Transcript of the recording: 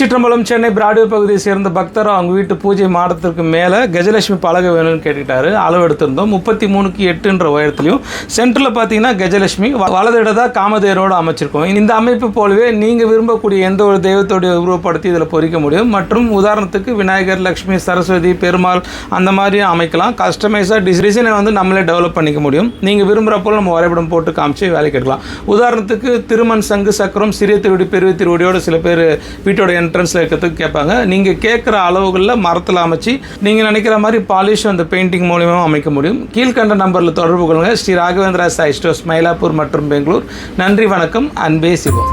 Chitrambalam Chennai Broadway பகுதியை சேர்ந்த பக்தர் அவங்க வீட்டு பூஜை மாடத்திற்கு மேலே கஜலட்சுமி பலகை வேணும்னு கேட்டுக்கிட்டாரு. அளவு எடுத்திருந்தோம். 33:8 உயரத்துலையும் சென்டரில் பார்த்தீங்கன்னா கஜலட்சுமி வலது இடதா காமதேரோடு அமைச்சிருக்கோம். இந்த அமைப்பு போலவே நீங்கள் விரும்பக்கூடிய எந்த ஒரு தெய்வத்தோடைய உருவப்படுத்தி இதில் பொறிக்க முடியும். மற்றும் உதாரணத்துக்கு விநாயகர், லக்ஷ்மி, சரஸ்வதி, பெருமாள் அந்த மாதிரி அமைக்கலாம். கஸ்டமைஸாக டிசைனை நம்மளே டெவலப் பண்ணிக்க முடியும். நீங்கள் விரும்புகிற போல் நம்ம வரைபடம் போட்டு காமிச்சு வேலைக்கு எடுக்கலாம். உதாரணத்துக்கு திருமண், சங்கு, சக்கரம், சிறிய திருவடி, பெரிய திருவடியோடு சில பேர் வீட்டோட என்ட்ரன்ஸில் இருக்கிறதுக்கு கேட்பாங்க. நீங்கள் கேட்குற அளவுகளில் மரத்தில் அமைச்சு நீங்கள் நினைக்கிற மாதிரி பாலிஷ் அந்த பெயிண்டிங் மூலியமாக அமைக்க முடியும். கீழ்கண்ட நம்பரில் தொடர்பு கொள்ளுங்கள். ஸ்ரீ ராகவேந்திரா சாய் ஸ்டோர்ஸ், மயிலாப்பூர் மற்றும் பெங்களூர். நன்றி, வணக்கம். அன்பே சிவம்.